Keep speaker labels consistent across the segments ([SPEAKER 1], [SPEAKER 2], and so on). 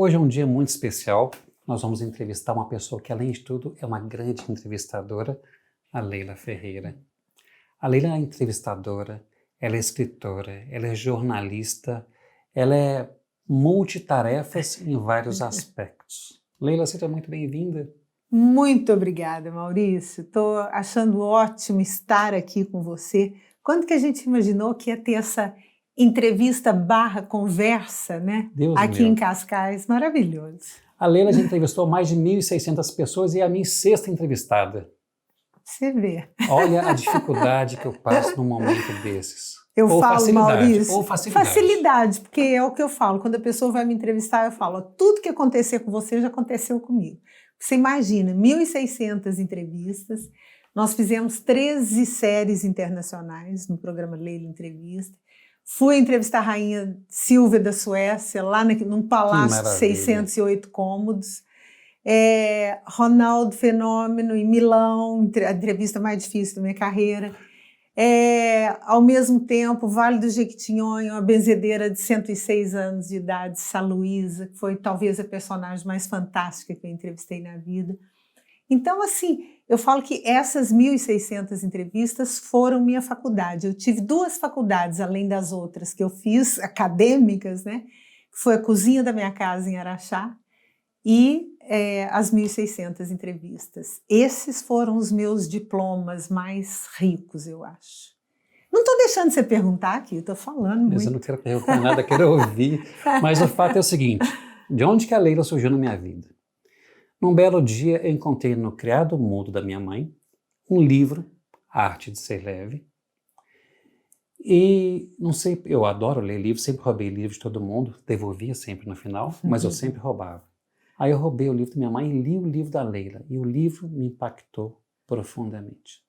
[SPEAKER 1] Hoje é um dia muito especial. Nós vamos entrevistar uma pessoa que, além de tudo, é uma grande entrevistadora, a Leila Ferreira. A Leila é entrevistadora, ela é escritora, ela é jornalista, ela é multitarefas em vários aspectos. Leila, seja muito bem-vinda.
[SPEAKER 2] Muito obrigada, Maurício. Estou achando ótimo estar aqui com você. Quando que a gente imaginou que ia ter essa entrevista / conversa, né?
[SPEAKER 1] Deus
[SPEAKER 2] aqui
[SPEAKER 1] meu.
[SPEAKER 2] em Cascais, maravilhoso.
[SPEAKER 1] A Leila já entrevistou mais de 1.600 pessoas e é a minha 6ª entrevistada.
[SPEAKER 2] Você vê.
[SPEAKER 1] Olha a dificuldade que eu passo num momento desses.
[SPEAKER 2] Eu falo,
[SPEAKER 1] facilidade,
[SPEAKER 2] Maurício,
[SPEAKER 1] ou facilidade.
[SPEAKER 2] Facilidade, porque é o que eu falo. Quando a pessoa vai me entrevistar, eu falo, tudo que acontecer com você já aconteceu comigo. Você imagina, 1.600 entrevistas, nós fizemos 13 séries internacionais no programa Leila Entrevista. Fui entrevistar a Rainha Silvia da Suécia, lá num palácio de 608 cômodos. Ronaldo Fenômeno em Milão, a entrevista mais difícil da minha carreira. Ao mesmo tempo, Vale do Jequitinhonha, uma benzedeira de 106 anos de idade, Sá Luísa, que foi talvez a personagem mais fantástica que eu entrevistei na vida. Então, assim, eu falo que essas 1.600 entrevistas foram minha faculdade. Eu tive 2 faculdades, além das outras que eu fiz, acadêmicas, né? Que foi a cozinha da minha casa em Araxá e as 1.600 entrevistas. Esses foram os meus diplomas mais ricos, eu acho. Não estou deixando você perguntar aqui, estou falando muito.
[SPEAKER 1] Mas eu não quero perguntar nada, quero ouvir. Mas o fato é o seguinte, de onde que a Leila surgiu na minha vida? Num belo dia, eu encontrei no Criado Mudo da minha mãe um livro, A Arte de Ser Leve. E, não sei, eu adoro ler livros, sempre roubei livros de todo mundo, devolvia sempre no final, mas eu sempre roubava. Aí eu roubei o livro da minha mãe e li o livro da Leila. E o livro me impactou profundamente.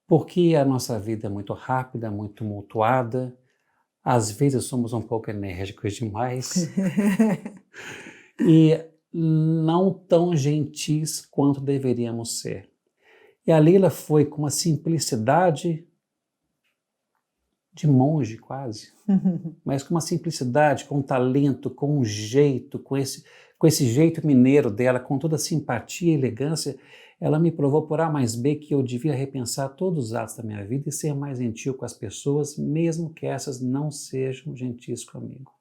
[SPEAKER 1] Porque a nossa vida é muito rápida, muito tumultuada. Às vezes somos um pouco enérgicos demais. E não tão gentis quanto deveríamos ser. E a Leila foi com uma simplicidade de monge quase, mas com uma simplicidade, com um talento, com um jeito, com esse jeito mineiro dela, com toda a simpatia e elegância, ela me provou por A mais B que eu devia repensar todos os atos da minha vida e ser mais gentil com as pessoas, mesmo que essas não sejam gentis comigo.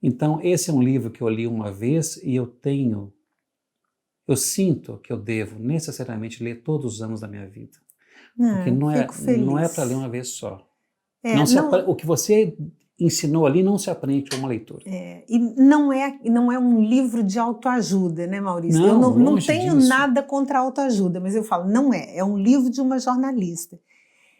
[SPEAKER 1] Então, esse é um livro que eu li uma vez e eu sinto que eu devo necessariamente ler todos os anos da minha vida. Porque não é para ler uma vez só. O que você ensinou ali não se aprende com uma leitura.
[SPEAKER 2] E não é um livro de autoajuda, né, Maurício? Eu não tenho nada contra a autoajuda, mas eu falo, não é. É um livro de uma jornalista.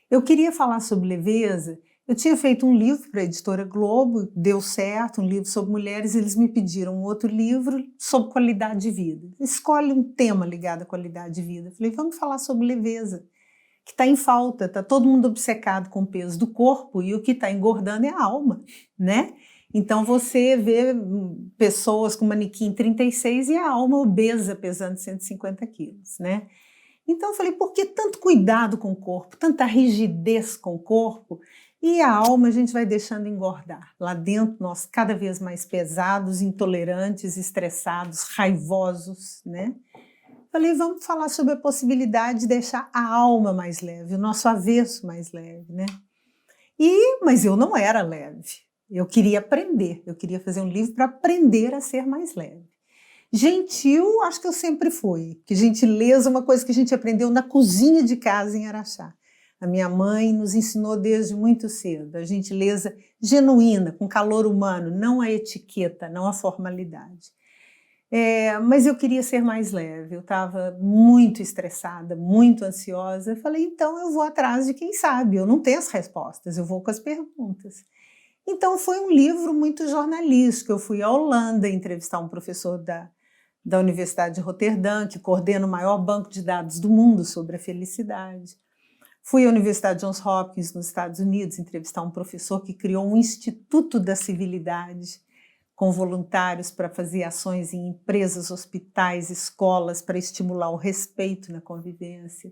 [SPEAKER 2] Eu queria falar sobre leveza. Eu tinha feito um livro para a editora Globo, deu certo, um livro sobre mulheres, eles me pediram um outro livro sobre qualidade de vida. Escolhe um tema ligado à qualidade de vida. Eu falei, vamos falar sobre leveza, que está em falta, está todo mundo obcecado com o peso do corpo e o que está engordando é a alma, né? Então você vê pessoas com manequim 36 e a alma obesa pesando 150 quilos, né? Então eu falei, por que tanto cuidado com o corpo, tanta rigidez com o corpo e a alma a gente vai deixando engordar? Lá dentro nós cada vez mais pesados, intolerantes, estressados, raivosos, né? Falei, vamos falar sobre a possibilidade de deixar a alma mais leve, o nosso avesso mais leve, né? Mas eu não era leve, eu queria aprender, eu queria fazer um livro para aprender a ser mais leve. Gentil, acho que eu sempre fui, porque gentileza é uma coisa que a gente aprendeu na cozinha de casa em Araxá. A minha mãe nos ensinou desde muito cedo, a gentileza genuína, com calor humano, não a etiqueta, não a formalidade. Mas eu queria ser mais leve, eu estava muito estressada, muito ansiosa. Eu falei, então eu vou atrás de quem sabe, eu não tenho as respostas, eu vou com as perguntas. Então foi um livro muito jornalístico, eu fui à Holanda entrevistar um professor da Universidade de Roterdã, que coordena o maior banco de dados do mundo sobre a felicidade. Fui à Universidade Johns Hopkins, nos Estados Unidos, entrevistar um professor que criou um Instituto da Civilidade, com voluntários para fazer ações em empresas, hospitais, escolas, para estimular o respeito na convivência.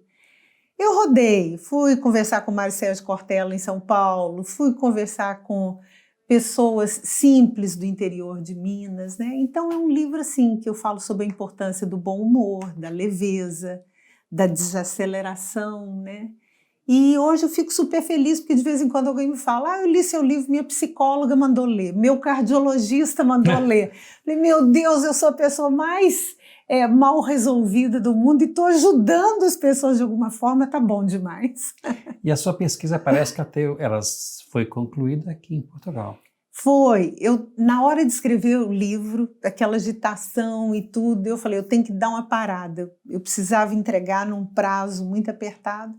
[SPEAKER 2] Eu rodei, fui conversar com o Mário Sérgio Cortella em São Paulo, fui conversar com pessoas simples do interior de Minas, né? Então é um livro assim que eu falo sobre a importância do bom humor, da leveza, da desaceleração, né? E hoje eu fico super feliz porque de vez em quando alguém me fala: eu li seu livro, minha psicóloga mandou ler, meu cardiologista mandou ler. Falei, meu Deus, eu sou a pessoa mais mal resolvida do mundo e estou ajudando as pessoas de alguma forma, tá bom demais.
[SPEAKER 1] E a sua pesquisa parece que ela foi concluída aqui em Portugal.
[SPEAKER 2] Foi. Na hora de escrever o livro, aquela agitação e tudo, eu falei, eu tenho que dar uma parada. Eu precisava entregar num prazo muito apertado.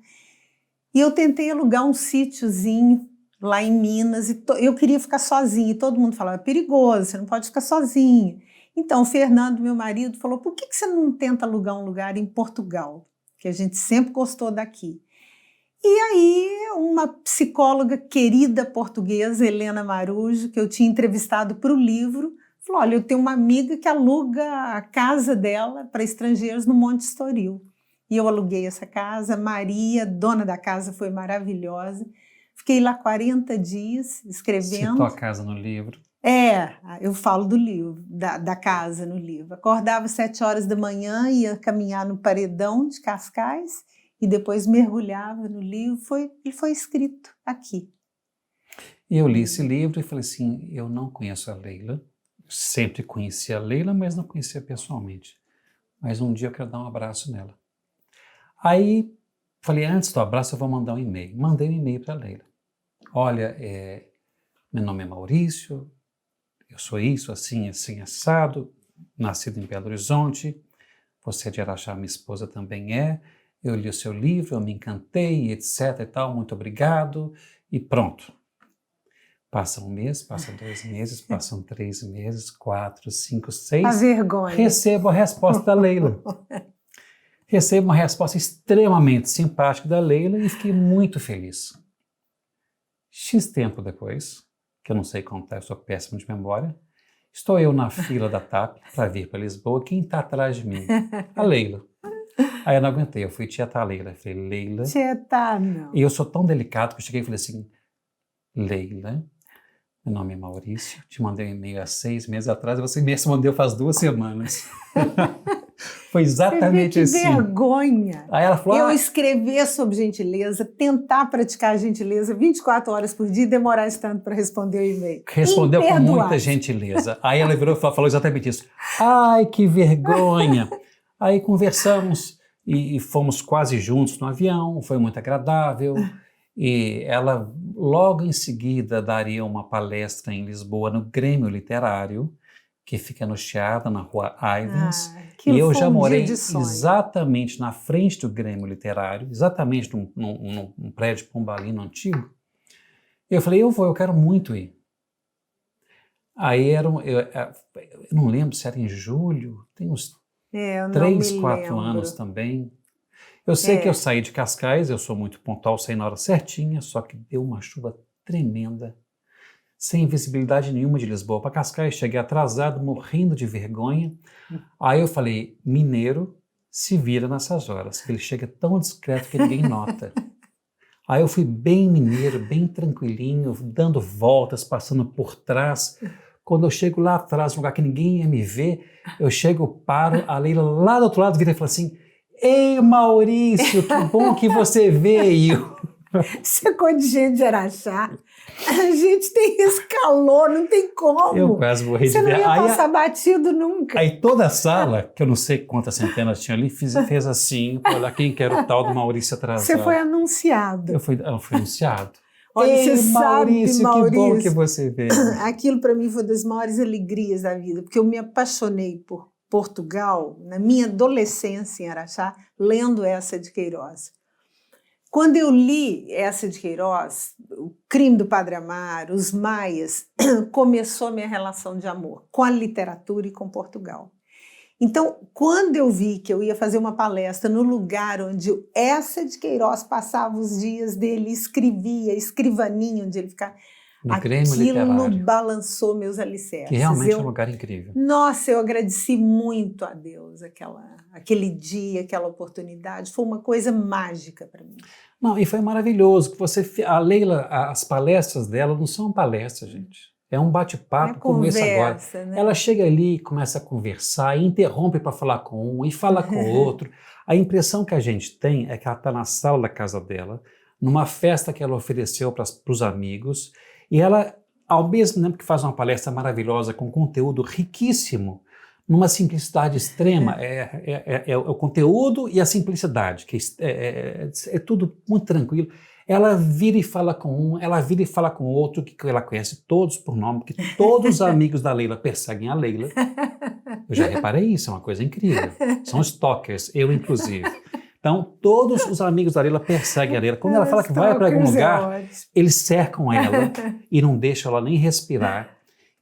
[SPEAKER 2] E eu tentei alugar um sítiozinho lá em Minas, e eu queria ficar sozinha, e todo mundo falava, é perigoso, você não pode ficar sozinha. Então, o Fernando, meu marido, falou, por que você não tenta alugar um lugar em Portugal? Que a gente sempre gostou daqui. E aí, uma psicóloga querida portuguesa, Helena Marujo, que eu tinha entrevistado para o livro, falou, olha, eu tenho uma amiga que aluga a casa dela para estrangeiros no Monte Estoril. E eu aluguei essa casa, Maria, dona da casa, foi maravilhosa. Fiquei lá 40 dias escrevendo.
[SPEAKER 1] Citou a casa no livro.
[SPEAKER 2] Eu falo do livro, da casa no livro. Acordava às 7 horas da manhã, ia caminhar no paredão de Cascais e depois mergulhava no livro. Ele foi escrito aqui.
[SPEAKER 1] E eu li esse livro e falei assim, eu não conheço a Leila. Sempre conheci a Leila, mas não conhecia pessoalmente. Mas um dia eu quero dar um abraço nela. Aí, falei, antes do abraço eu vou mandar um e-mail. Mandei um e-mail para a Leila. Olha, meu nome é Maurício, eu sou isso, assim, assado, nascido em Belo Horizonte, você é de Araxá, minha esposa também é, eu li o seu livro, eu me encantei, etc e tal, muito obrigado, e pronto. Passa um mês, passa 2 meses, passam 3 meses, 4, 5, 6.
[SPEAKER 2] A vergonha.
[SPEAKER 1] Recebo a resposta da Leila. Recebo uma resposta extremamente simpática da Leila e fiquei muito feliz. X tempo depois, que eu não sei contar, eu sou péssimo de memória, estou eu na fila da TAP para vir para Lisboa. Quem está atrás de mim? A Leila. Aí eu não aguentei, eu fui tietar a Leila. Eu falei, Leila...
[SPEAKER 2] Tietar, não.
[SPEAKER 1] E eu sou tão delicado que eu cheguei e falei assim, Leila, meu nome é Maurício, te mandei um e-mail há 6 meses atrás e você me respondeu faz 2 semanas. Foi exatamente
[SPEAKER 2] que
[SPEAKER 1] assim.
[SPEAKER 2] Vergonha.
[SPEAKER 1] Aí ela falou,
[SPEAKER 2] eu escrever sobre gentileza, tentar praticar a gentileza 24 horas por dia e demorar esse tanto para responder o e-mail.
[SPEAKER 1] Respondeu com muita gentileza. Aí ela virou e falou exatamente isso. Ai, que vergonha. Aí conversamos e fomos quase juntos no avião, foi muito agradável. E ela logo em seguida daria uma palestra em Lisboa no Grêmio Literário, que fica no Chiada, na Rua Ivens. E eu já morei exatamente na frente do Grêmio Literário, exatamente num prédio pombalino antigo. Eu falei, eu quero muito ir. Aí eu não lembro se era em julho, tem uns 3, 4 anos também. Eu sei que eu saí de Cascais, eu sou muito pontual, saí na hora certinha, só que deu uma chuva tremenda. Sem visibilidade nenhuma de Lisboa para Cascais, cheguei atrasado, morrendo de vergonha. Aí eu falei, mineiro se vira nessas horas, ele chega tão discreto que ninguém nota. Aí eu fui bem mineiro, bem tranquilinho, dando voltas, passando por trás. Quando eu chego lá atrás, num lugar que ninguém ia me ver, eu chego, paro, a Leila lá do outro lado vira e fala assim, ei Maurício, que bom que você veio.
[SPEAKER 2] Você é coisa de gente de Araxá. A gente tem esse calor, não tem como.
[SPEAKER 1] Eu quase morri de
[SPEAKER 2] vergonha. Você não ia passar batido nunca.
[SPEAKER 1] Aí toda a sala, que eu não sei quantas centenas tinha ali, fez assim, para olhar quem que era o tal do Maurício atrasado.
[SPEAKER 2] Você foi anunciado.
[SPEAKER 1] Eu fui anunciado.
[SPEAKER 2] Olha,
[SPEAKER 1] ei,
[SPEAKER 2] você
[SPEAKER 1] Maurício,
[SPEAKER 2] sabe,
[SPEAKER 1] que bom que você veio.
[SPEAKER 2] Aquilo para mim foi das maiores alegrias da vida, porque eu me apaixonei por Portugal, na minha adolescência em Araxá, lendo essa de Queiroz. Quando eu li essa de Queiroz, O Crime do Padre Amaro, Os Maias, começou a minha relação de amor com a literatura e com Portugal. Então, quando eu vi que eu ia fazer uma palestra no lugar onde essa de Queiroz passava os dias dele, escrevia, escrivaninho onde ele ficava,
[SPEAKER 1] no Grêmio Literário.
[SPEAKER 2] Aquilo balançou meus alicerces.
[SPEAKER 1] Que realmente é um lugar incrível.
[SPEAKER 2] Nossa, eu agradeci muito a Deus aquele dia, aquela oportunidade. Foi uma coisa mágica para mim.
[SPEAKER 1] Não, e foi maravilhoso. A Leila, as palestras dela não são palestras, gente. É um bate-papo como esse agora.
[SPEAKER 2] Né?
[SPEAKER 1] Ela chega ali, começa a conversar, e interrompe para falar com um e fala com o outro. A impressão que a gente tem é que ela está na sala da casa dela, numa festa que ela ofereceu para os amigos, e ela, ao mesmo tempo que faz uma palestra maravilhosa com conteúdo riquíssimo, numa simplicidade extrema, é o conteúdo e a simplicidade, que é tudo muito tranquilo. Ela vira e fala com um, ela vira e fala com outro, que ela conhece todos por nome, porque todos os amigos da Leila perseguem a Leila. Eu já reparei isso, é uma coisa incrível. São stalkers, eu inclusive. Então, todos os amigos da Leila perseguem a Leila. Quando ela fala que vai para algum lugar, eles cercam ela e não deixam ela nem respirar.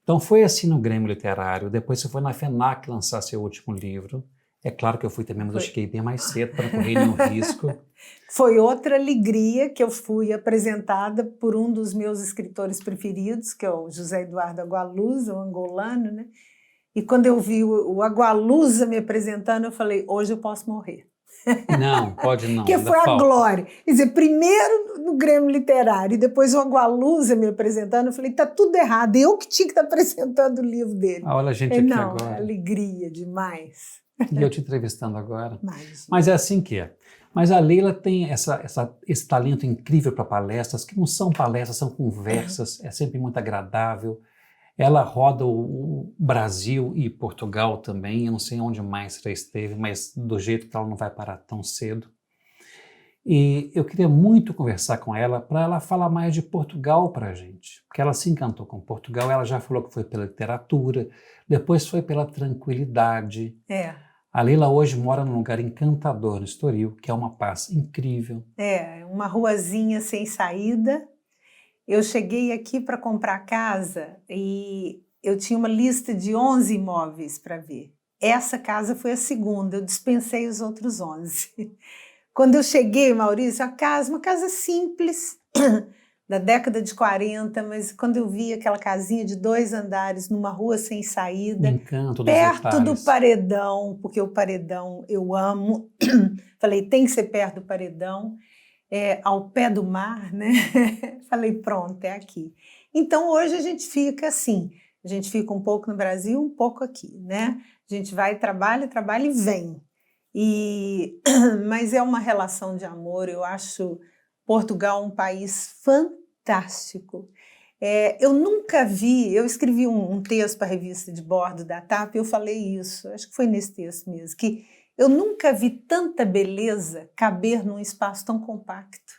[SPEAKER 1] Então, foi assim no Grêmio Literário. Depois você foi na FENAC lançar seu último livro. É claro que eu fui também, mas eu cheguei bem mais cedo para não correr nenhum risco.
[SPEAKER 2] Foi outra alegria que eu fui apresentada por um dos meus escritores preferidos, que é o José Eduardo Agualusa, o angolano, né? E quando eu vi o Agualusa me apresentando, eu falei, hoje eu posso morrer.
[SPEAKER 1] Não, pode não.
[SPEAKER 2] Que foi a glória. Quer dizer, primeiro no Grêmio Literário e depois o Agualusa me apresentando, eu falei, tá tudo errado, eu que tinha que estar apresentando o livro dele.
[SPEAKER 1] Olha a gente aqui
[SPEAKER 2] não,
[SPEAKER 1] agora.
[SPEAKER 2] Alegria demais.
[SPEAKER 1] E eu te entrevistando agora. Mas é assim que é. Mas a Leila tem esse talento incrível para palestras, que não são palestras, são conversas, é sempre muito agradável. Ela roda o Brasil e Portugal também, eu não sei onde mais ela esteve, mas do jeito que ela não vai parar tão cedo. E eu queria muito conversar com ela para ela falar mais de Portugal para a gente, porque ela se encantou com Portugal, ela já falou que foi pela literatura, depois foi pela tranquilidade. A Leila hoje mora num lugar encantador no Estoril, que é uma paz incrível.
[SPEAKER 2] Uma ruazinha sem saída. Eu cheguei aqui para comprar casa e eu tinha uma lista de 11 imóveis para ver. Essa casa foi a segunda, eu dispensei os outros 11. Quando eu cheguei, Maurício, uma casa simples, da década de 40, mas quando eu vi aquela casinha de 2 andares numa rua sem saída, perto do paredão, porque o paredão eu amo, falei, tem que ser perto do paredão, ao pé do mar, né? Falei, pronto, é aqui. Então hoje a gente fica assim, a gente fica um pouco no Brasil, um pouco aqui, né? A gente vai, trabalha e vem. Mas é uma relação de amor, eu acho Portugal um país fantástico. Eu nunca vi, eu escrevi um texto para a revista de bordo da TAP e eu falei isso, acho que foi nesse texto mesmo, que eu nunca vi tanta beleza caber num espaço tão compacto.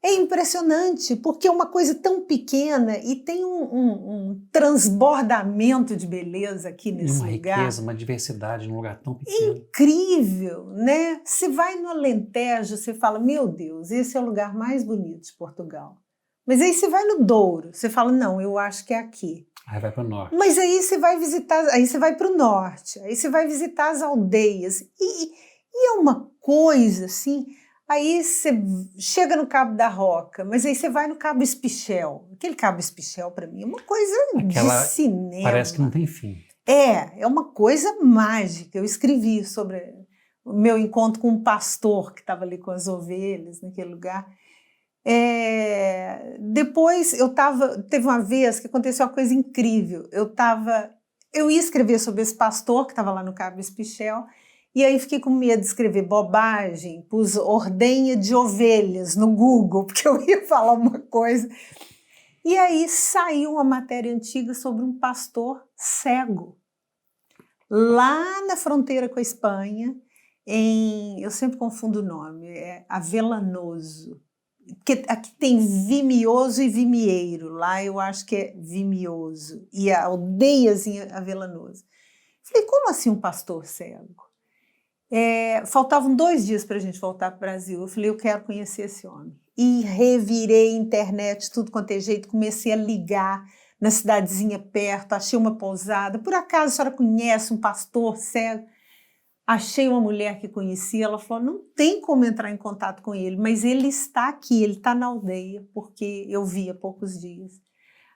[SPEAKER 2] É impressionante, porque é uma coisa tão pequena e tem um transbordamento de beleza aqui nesse lugar.
[SPEAKER 1] Uma riqueza, uma diversidade num lugar tão pequeno.
[SPEAKER 2] Incrível, né? Você vai no Alentejo, você fala, meu Deus, esse é o lugar mais bonito de Portugal. Mas aí você vai no Douro, você fala, não, eu acho que é aqui.
[SPEAKER 1] Aí vai para o norte.
[SPEAKER 2] Mas aí você vai visitar, aí você vai para o norte, aí você vai visitar as aldeias. E é uma coisa assim, aí você chega no Cabo da Roca, mas aí você vai no Cabo Espichel. Aquele Cabo Espichel, para mim, é uma coisa de cinema.
[SPEAKER 1] Parece que não tem fim.
[SPEAKER 2] É uma coisa mágica. Eu escrevi sobre o meu encontro com um pastor que estava ali com as ovelhas naquele lugar. Depois teve uma vez que aconteceu uma coisa incrível. Eu ia escrever sobre esse pastor que estava lá no Cabo Espichel, e aí fiquei com medo de escrever bobagem, pus ordenha de ovelhas no Google, porque eu ia falar uma coisa. E aí saiu uma matéria antiga sobre um pastor cego, lá na fronteira com a Espanha, eu sempre confundo o nome, é Avelanoso. Porque aqui tem Vimioso e Vimieiro, lá eu acho que é Vimioso, e a aldeiazinha Avelanoso. Falei, como assim um pastor cego? Faltavam 2 dias para a gente voltar para o Brasil, eu falei, eu quero conhecer esse homem. E revirei a internet, tudo quanto é jeito, comecei a ligar na cidadezinha perto, achei uma pousada, por acaso a senhora conhece um pastor cego? Achei uma mulher que conhecia, ela falou, não tem como entrar em contato com ele, mas ele está aqui, ele está na aldeia, porque eu vi há poucos dias.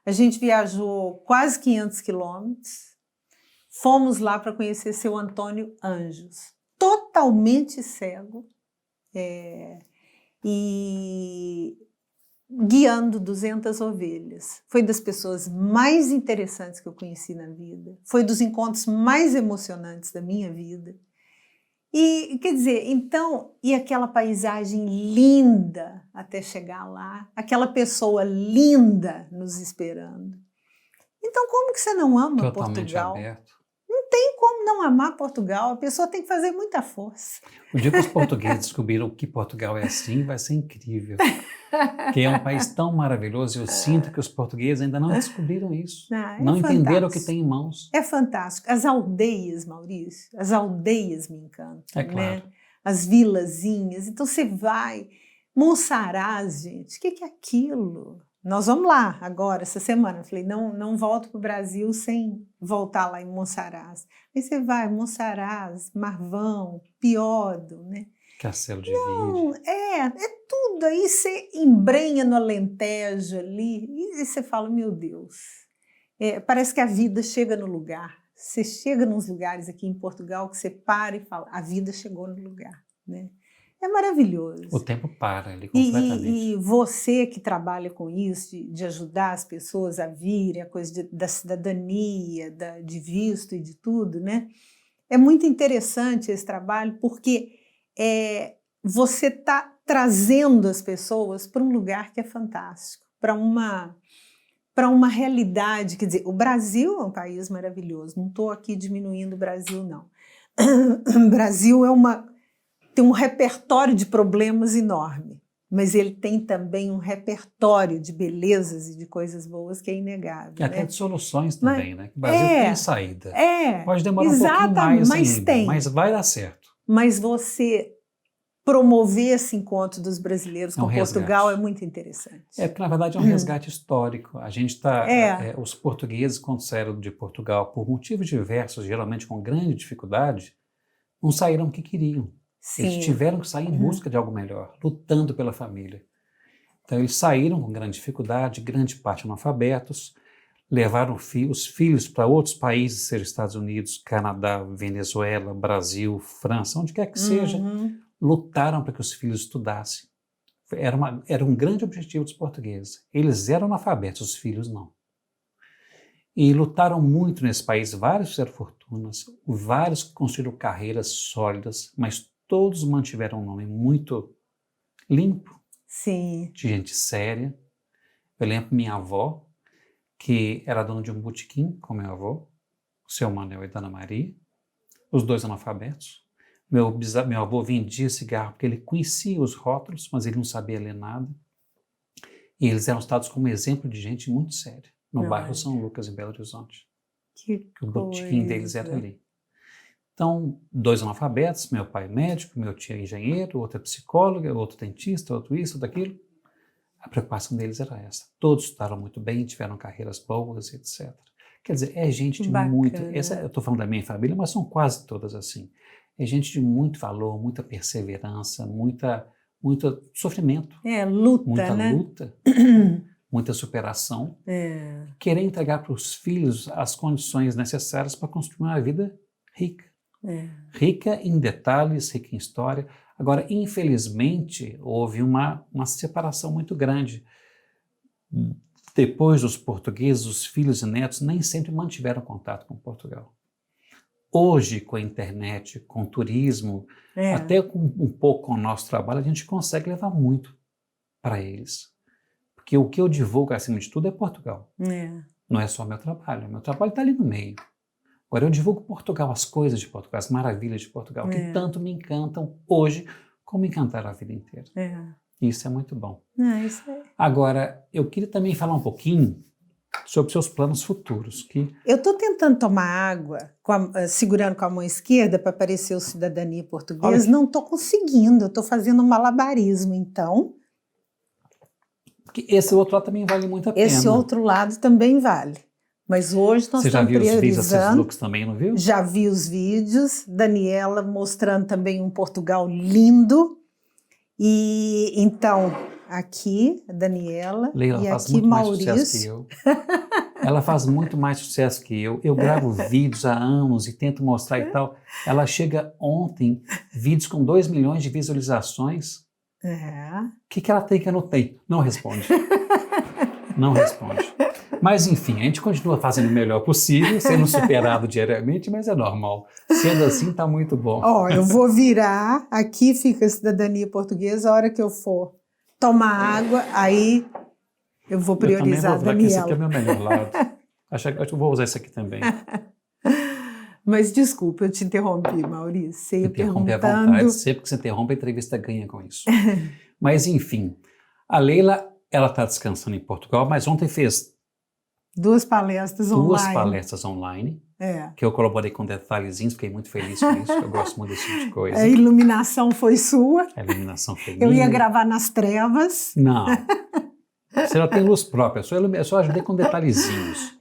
[SPEAKER 2] A gente viajou quase 500 quilômetros, fomos lá para conhecer seu Antônio Anjos, totalmente cego, e guiando 200 ovelhas. Foi das pessoas mais interessantes que eu conheci na vida. Foi dos encontros mais emocionantes da minha vida. E, quer dizer, então, e aquela paisagem linda até chegar lá, aquela pessoa linda nos esperando. Então, como que você não ama
[SPEAKER 1] Totalmente
[SPEAKER 2] Portugal?
[SPEAKER 1] aberto.
[SPEAKER 2] Não tem como não amar Portugal, a pessoa tem que fazer muita força.
[SPEAKER 1] O dia que os portugueses descobriram que Portugal é assim, vai ser incrível. Que é um país tão maravilhoso, eu sinto que os portugueses ainda não descobriram isso. Não entenderam o que tem em mãos.
[SPEAKER 2] É fantástico. As aldeias, Maurício, as aldeias me encantam.
[SPEAKER 1] É claro.
[SPEAKER 2] Né? As vilazinhas. Então você vai. Monsaraz, gente, o que é aquilo? Nós vamos lá agora, essa semana. Eu falei, não volto para o Brasil sem voltar lá em Monsaraz. Aí você vai, Monsaraz, Marvão, Piodo, né?
[SPEAKER 1] Castelo de Vide.
[SPEAKER 2] É tudo. Aí você embrenha no Alentejo ali e você fala, meu Deus, parece que a vida chega no lugar. Você chega nos lugares aqui em Portugal que você para e fala, a vida chegou no lugar, né? É maravilhoso.
[SPEAKER 1] O tempo para ali completamente.
[SPEAKER 2] E você que trabalha com isso, de ajudar as pessoas a virem, a coisa da cidadania, de visto e de tudo, né? É muito interessante esse trabalho porque você está trazendo as pessoas para um lugar que é fantástico, para uma realidade. Quer dizer, o Brasil é um país maravilhoso, não estou aqui diminuindo o Brasil, não. O Brasil tem um repertório de problemas enorme, mas ele tem também um repertório de belezas e de coisas boas que é inegável.
[SPEAKER 1] E até
[SPEAKER 2] né?
[SPEAKER 1] de soluções também, né? O Brasil tem saída. Pode demorar um pouquinho mais ainda, mas vai dar certo.
[SPEAKER 2] Mas você promover esse encontro dos brasileiros com Portugal é muito interessante.
[SPEAKER 1] Porque, na verdade, é um resgate histórico. A gente está... os portugueses, quando saíram de Portugal, por motivos diversos, geralmente com grande dificuldade, não saíram o que queriam. Sim. Eles tiveram que sair em busca de algo melhor, lutando pela família. Então, eles saíram com grande dificuldade, grande parte analfabetos, levaram os filhos para outros países, seja Estados Unidos, Canadá, Venezuela, Brasil, França, onde quer que seja, lutaram para que os filhos estudassem. Era um grande objetivo dos portugueses. Eles eram analfabetos, os filhos não. E lutaram muito nesse país, vários fizeram fortunas, vários construíram carreiras sólidas, mas todos mantiveram um nome muito limpo,
[SPEAKER 2] Sim.
[SPEAKER 1] De gente séria. Eu lembro minha avó, que era dona de um botequim com meu avô, o seu Manuel e Dona Maria, os dois analfabetos. Meu avô vendia cigarro porque ele conhecia os rótulos, mas ele não sabia ler nada. E eles eram citados como exemplo de gente muito séria, no bairro São Lucas, em Belo Horizonte.
[SPEAKER 2] Que
[SPEAKER 1] o botequim deles era ali. Então, dois analfabetos, meu pai médico, meu tio engenheiro, outra psicóloga, outro dentista, outro isso, outro aquilo. A preocupação deles era essa. Todos estudaram muito bem, tiveram carreiras boas, etc. Quer dizer, é gente de muito... eu estou falando da minha família, mas são quase todas assim. É gente de muito valor, muita perseverança, muito sofrimento.
[SPEAKER 2] Luta,
[SPEAKER 1] muita
[SPEAKER 2] né?
[SPEAKER 1] Luta, muita superação. Querer entregar para os filhos as condições necessárias para construir uma vida rica. Rica em detalhes, rica em história. Agora, infelizmente, houve uma separação muito grande. Depois dos portugueses, os filhos e netos nem sempre mantiveram contato com Portugal. Hoje, com a internet, com o turismo, até um pouco com o nosso trabalho, a gente consegue levar muito para eles. Porque o que eu divulgo, acima de tudo, é Portugal. Não é só meu trabalho. Meu trabalho está ali no meio. Agora, eu divulgo Portugal, as coisas de Portugal, as maravilhas de Portugal, que tanto me encantam hoje, como me encantaram a vida inteira. Isso é muito bom. Agora, eu queria também falar um pouquinho sobre seus planos futuros.
[SPEAKER 2] Eu estou tentando tomar água, segurando com a mão esquerda para parecer o cidadania portuguesa. Não estou conseguindo, eu estou fazendo um malabarismo, então...
[SPEAKER 1] Porque esse outro lado também vale muito a pena.
[SPEAKER 2] Esse outro lado também vale. Mas hoje nós estamos priorizando... Você já viu os vídeos
[SPEAKER 1] desses looks também, não viu?
[SPEAKER 2] Já vi os vídeos. Daniela mostrando também um Portugal lindo. E então, aqui, a Daniela.
[SPEAKER 1] Leila,
[SPEAKER 2] e
[SPEAKER 1] faz
[SPEAKER 2] aqui
[SPEAKER 1] muito
[SPEAKER 2] Maurício.
[SPEAKER 1] Mais sucesso que eu. Ela faz muito mais sucesso que eu. Eu gravo vídeos há anos e tento mostrar e tal. Ela chega ontem, vídeos com 2 milhões de visualizações. O que ela tem que eu não tenho? Não responde. Não responde. Mas, enfim, a gente continua fazendo o melhor possível, sendo superado diariamente, mas é normal. Sendo assim, está muito bom.
[SPEAKER 2] Eu vou virar, aqui fica a cidadania portuguesa, a hora que eu for tomar água, aí eu vou priorizar a Daniela.
[SPEAKER 1] Esse aqui é o meu melhor lado. Acho que eu vou usar esse aqui também.
[SPEAKER 2] Mas desculpa, eu te interrompi, Maurício. Você ia
[SPEAKER 1] interrompe à vontade. Sempre que você interrompe, a entrevista ganha com isso. Mas, enfim, a Leila, ela está descansando em Portugal, mas ontem fez
[SPEAKER 2] 2 palestras online.
[SPEAKER 1] 2 palestras online, que eu colaborei com detalhezinhos, fiquei muito feliz com isso, eu gosto muito desse tipo de coisa.
[SPEAKER 2] A iluminação foi sua.
[SPEAKER 1] A iluminação foi minha.
[SPEAKER 2] Eu ia gravar nas trevas.
[SPEAKER 1] Não. Você já tem luz própria, eu só ajudei com detalhezinhos.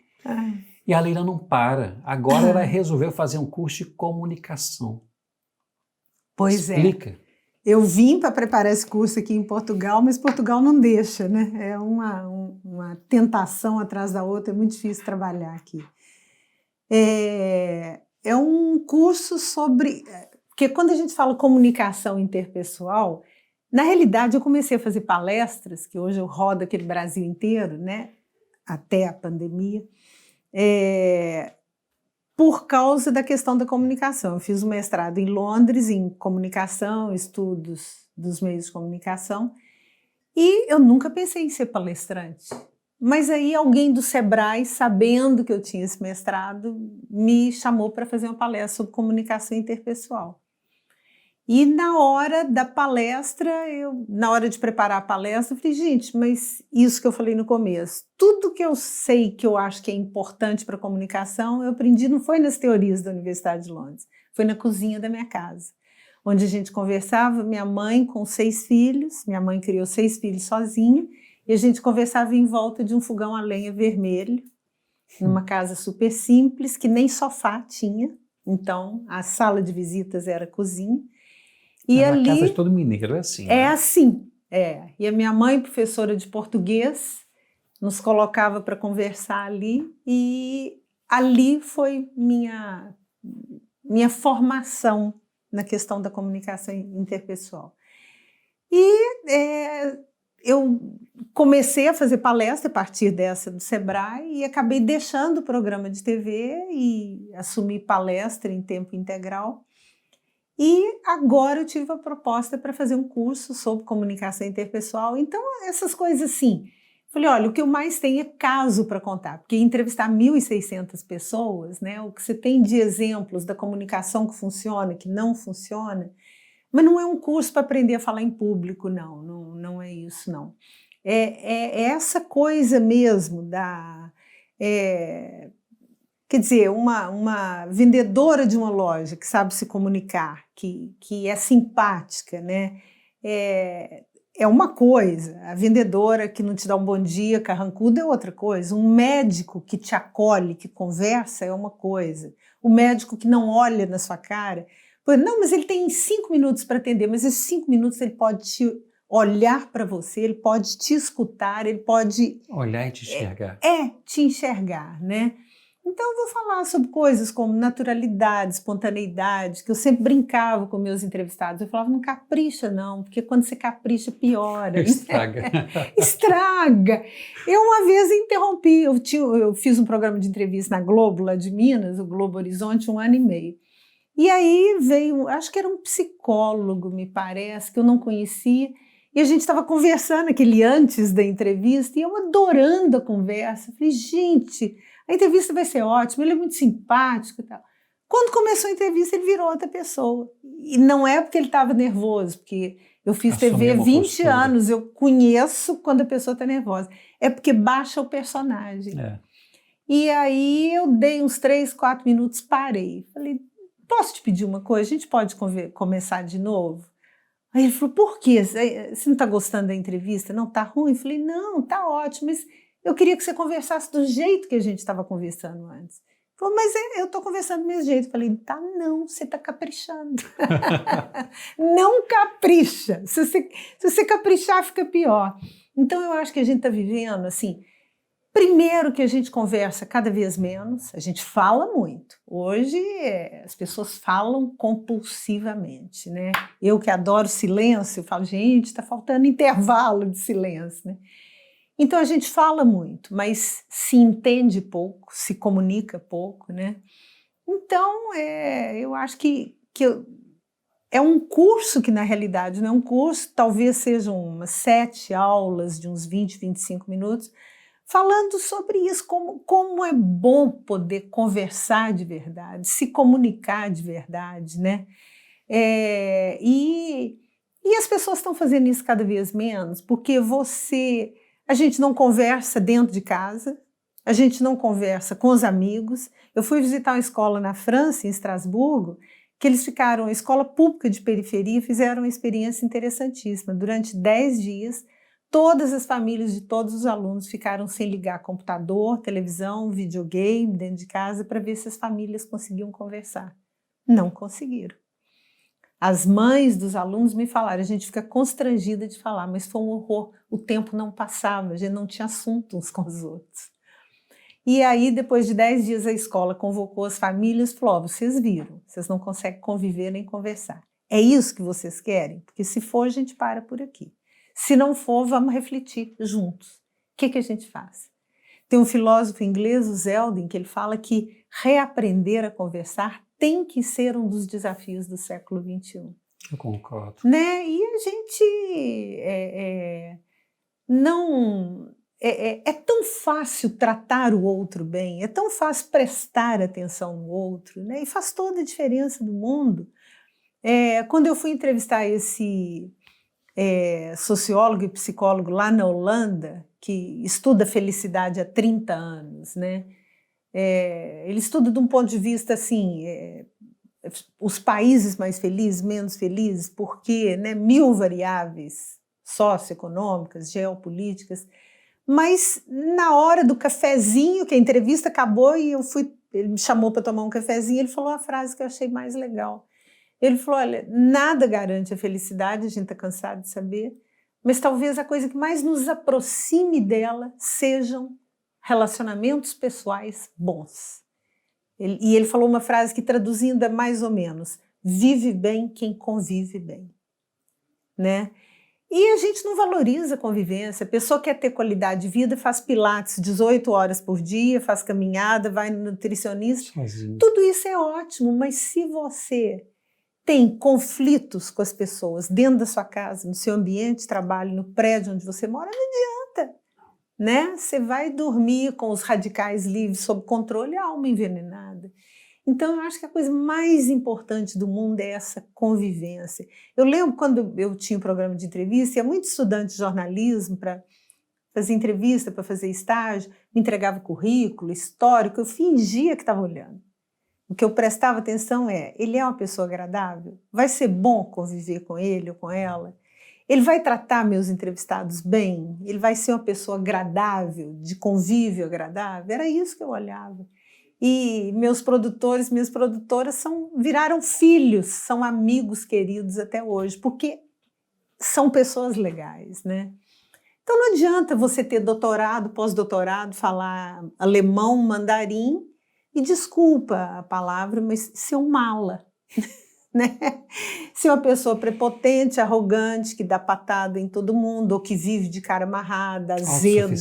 [SPEAKER 1] E a Leila não para. Agora ela resolveu fazer um curso de comunicação.
[SPEAKER 2] Pois
[SPEAKER 1] Explica.
[SPEAKER 2] Eu vim para preparar esse curso aqui em Portugal, mas Portugal não deixa, né? É uma tentação atrás da outra, é muito difícil trabalhar aqui. É um curso sobre... Porque quando a gente fala comunicação interpessoal, na realidade eu comecei a fazer palestras, que hoje eu rodo aquele Brasil inteiro, né? Até a pandemia, por causa da questão da comunicação. Eu fiz um mestrado em Londres em comunicação, estudos dos meios de comunicação, e eu nunca pensei em ser palestrante. Mas aí alguém do Sebrae, sabendo que eu tinha esse mestrado, me chamou para fazer uma palestra sobre comunicação interpessoal. E na hora da palestra, na hora de preparar a palestra, eu falei, gente, mas isso que eu falei no começo, tudo que eu sei que eu acho que é importante para a comunicação, eu aprendi, não foi nas teorias da Universidade de Londres, foi na cozinha da minha casa, onde a gente conversava, minha mãe com 6 filhos, minha mãe criou 6 filhos sozinha, e a gente conversava em volta de um fogão a lenha vermelho, numa casa super simples, que nem sofá tinha, então a sala de visitas era a cozinha. E
[SPEAKER 1] na
[SPEAKER 2] ali,
[SPEAKER 1] casa de todo mineiro é assim.
[SPEAKER 2] É assim, E a minha mãe, professora de português, nos colocava para conversar ali, e ali foi minha formação na questão da comunicação interpessoal. E eu comecei a fazer palestra a partir dessa do Sebrae e acabei deixando o programa de TV e assumi palestra em tempo integral. E agora eu tive a proposta para fazer um curso sobre comunicação interpessoal. Então, essas coisas assim. Falei, olha, o que eu mais tenho é caso para contar, porque entrevistar 1.600 pessoas, né, o que você tem de exemplos da comunicação que funciona, que não funciona, mas não é um curso para aprender a falar em público, não é isso, não. É essa coisa mesmo da... Quer dizer, uma vendedora de uma loja que sabe se comunicar, que é simpática, né? É uma coisa. A vendedora que não te dá um bom dia, carrancuda, é outra coisa. Um médico que te acolhe, que conversa, é uma coisa. O médico que não olha na sua cara. Não, mas ele tem 5 minutos para atender, mas esses 5 minutos ele pode te olhar para você, ele pode te escutar, ele pode...
[SPEAKER 1] Olhar e te enxergar.
[SPEAKER 2] Te enxergar, né? Então eu vou falar sobre coisas como naturalidade, espontaneidade, que eu sempre brincava com meus entrevistados. Eu falava, não capricha não, porque quando você capricha, piora.
[SPEAKER 1] Estraga.
[SPEAKER 2] Estraga. Eu uma vez interrompi, eu fiz um programa de entrevista na Globo, lá de Minas, o Globo Horizonte, 1 ano e meio. E aí veio, acho que era um psicólogo, me parece, que eu não conhecia, e a gente estava conversando aquele antes da entrevista, e eu adorando a conversa. Falei, gente... A entrevista vai ser ótima, ele é muito simpático e tal. Quando começou a entrevista, ele virou outra pessoa. E não é porque ele estava nervoso, porque eu fiz TV há 20 anos, eu conheço quando a pessoa está nervosa. É porque baixa o personagem. E aí eu dei uns 3, 4 minutos, parei. Falei, posso te pedir uma coisa? A gente pode começar de novo? Aí ele falou, por quê? Você não está gostando da entrevista? Não, tá ruim? Eu falei, não, tá ótimo, mas... Eu queria que você conversasse do jeito que a gente estava conversando antes. Ele falou, mas eu estou conversando do mesmo jeito. Eu falei, tá não, você está caprichando. Não capricha. Se você caprichar, fica pior. Então, eu acho que a gente está vivendo, assim, Primeiro que a gente conversa cada vez menos, a gente fala muito. Hoje as pessoas falam compulsivamente, né? Eu que adoro silêncio, falo, gente, está faltando intervalo de silêncio, né? Então a gente fala muito, mas se entende pouco, se comunica pouco, né? Então eu acho que é um curso que na realidade não é um curso, talvez sejam umas 7 aulas de uns 20, 25 minutos, falando sobre isso, como é bom poder conversar de verdade, se comunicar de verdade, né? E as pessoas estão fazendo isso cada vez menos, porque a gente não conversa dentro de casa, a gente não conversa com os amigos. Eu fui visitar uma escola na França, em Estrasburgo, que eles ficaram, a escola pública de periferia, fizeram uma experiência interessantíssima. Durante 10 dias, todas as famílias de todos os alunos ficaram sem ligar computador, televisão, videogame dentro de casa para ver se as famílias conseguiam conversar. Não conseguiram. As mães dos alunos me falaram, a gente fica constrangida de falar, mas foi um horror, o tempo não passava, a gente não tinha assunto uns com os outros. E aí, depois de 10 dias, a escola convocou as famílias e falou, vocês viram, vocês não conseguem conviver nem conversar. É isso que vocês querem? Porque se for, a gente para por aqui. Se não for, vamos refletir juntos. O que a gente faz? Tem um filósofo inglês, o Zeldin, que ele fala que reaprender a conversar tem que ser um dos desafios do século XXI.
[SPEAKER 1] Eu concordo.
[SPEAKER 2] Né? E a gente não... É tão fácil tratar o outro bem, é tão fácil prestar atenção no outro, né? E faz toda a diferença do mundo. Quando eu fui entrevistar esse sociólogo e psicólogo lá na Holanda, que estuda felicidade há 30 anos, né? Ele estuda de um ponto de vista assim, os países mais felizes, menos felizes, porque, né, 1000 variáveis socioeconômicas, geopolíticas. Mas na hora do cafezinho, que a entrevista acabou e ele me chamou para tomar um cafezinho, ele falou uma frase que eu achei mais legal. Ele falou, olha, nada garante a felicidade, a gente está cansado de saber, mas talvez a coisa que mais nos aproxime dela sejam relacionamentos pessoais bons. E ele falou uma frase que, traduzindo, é mais ou menos, vive bem quem convive bem, né? E a gente não valoriza a convivência. A pessoa quer ter qualidade de vida, faz pilates 18 horas por dia, faz caminhada, vai no nutricionista.
[SPEAKER 1] Sozinho.
[SPEAKER 2] Tudo isso é ótimo, mas se você tem conflitos com as pessoas dentro da sua casa, no seu ambiente de trabalho, no prédio onde você mora, não adianta, né? Você vai dormir com os radicais livres sob controle e a alma envenenada. Então, eu acho que a coisa mais importante do mundo é essa convivência. Eu lembro quando eu tinha um programa de entrevista, ia muito estudante de jornalismo para fazer entrevista, para fazer estágio, me entregava currículo, histórico, eu fingia que estava olhando. O que eu prestava atenção ele é uma pessoa agradável? Vai ser bom conviver com ele ou com ela? Ele vai tratar meus entrevistados bem? Ele vai ser uma pessoa agradável, de convívio agradável? Era isso que eu olhava. E meus produtores, minhas produtoras viraram filhos, são amigos queridos até hoje, porque são pessoas legais, né? Então não adianta você ter doutorado, pós-doutorado, falar alemão, mandarim, e desculpa a palavra, mas ser um mala, né? Ser uma pessoa prepotente, arrogante, que dá patada em todo mundo, ou que vive de cara amarrada, azedo,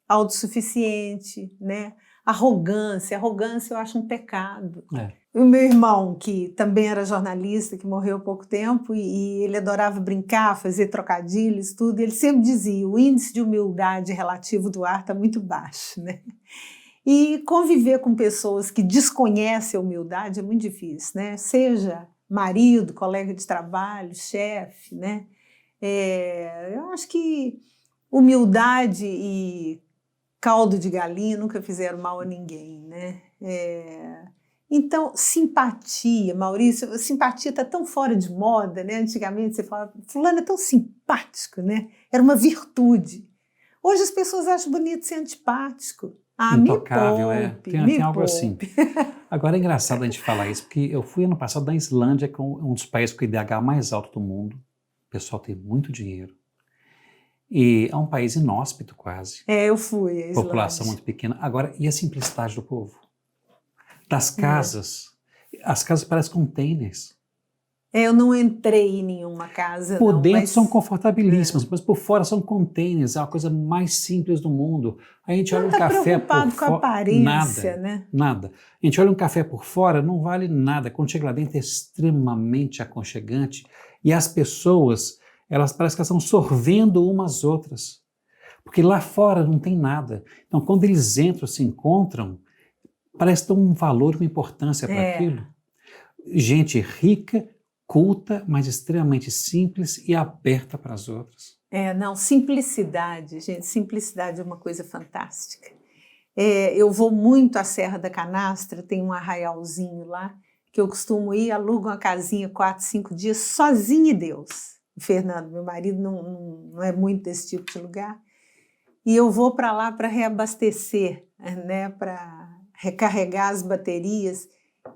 [SPEAKER 2] autossuficiente, né? Arrogância eu acho um pecado. O meu irmão, que também era jornalista, que morreu há pouco tempo, e ele adorava brincar, fazer trocadilhos, tudo, ele sempre dizia, o índice de humildade relativo do ar está muito baixo, né? E conviver com pessoas que desconhecem a humildade é muito difícil, né? Seja marido, colega de trabalho, chefe, né? Eu acho que humildade e caldo de galinha nunca fizeram mal a ninguém, né? Então, simpatia, Maurício, simpatia está tão fora de moda, né? Antigamente você falava, fulano é tão simpático, né? Era uma virtude. Hoje as pessoas acham bonito ser antipático.
[SPEAKER 1] Intocável,
[SPEAKER 2] me poupe,
[SPEAKER 1] tem algo assim. Agora é engraçado a gente falar isso, porque eu fui ano passado na Islândia, que é um dos países com o IDH mais alto do mundo. O pessoal tem muito dinheiro. E é um país inóspito quase.
[SPEAKER 2] Eu fui, a Islândia.
[SPEAKER 1] População muito pequena. Agora, e a simplicidade do povo? Das casas. As casas parecem containers.
[SPEAKER 2] Eu não entrei em nenhuma casa,
[SPEAKER 1] por
[SPEAKER 2] não,
[SPEAKER 1] dentro
[SPEAKER 2] mas...
[SPEAKER 1] são confortabilíssimas, mas por fora são containers, é a coisa mais simples do mundo. A gente olha um café por fora,
[SPEAKER 2] com a aparência,
[SPEAKER 1] nada,
[SPEAKER 2] né?
[SPEAKER 1] Nada. A gente olha um café por fora, não vale nada. Quando chega lá dentro é extremamente aconchegante e as pessoas, elas parecem que elas estão sorvendo umas às outras, porque lá fora não tem nada. Então, quando eles entram, se encontram, parece que dão um valor, uma importância para aquilo. Gente rica, culta, mas extremamente simples e aberta para as outras.
[SPEAKER 2] Não, simplicidade, gente, simplicidade é uma coisa fantástica. Eu vou muito à Serra da Canastra, tem um arraialzinho lá, que eu costumo ir, alugo uma casinha 4, 5 dias, sozinha e Deus. O Fernando, meu marido, não é muito desse tipo de lugar. E eu vou para lá para reabastecer, né, para recarregar as baterias.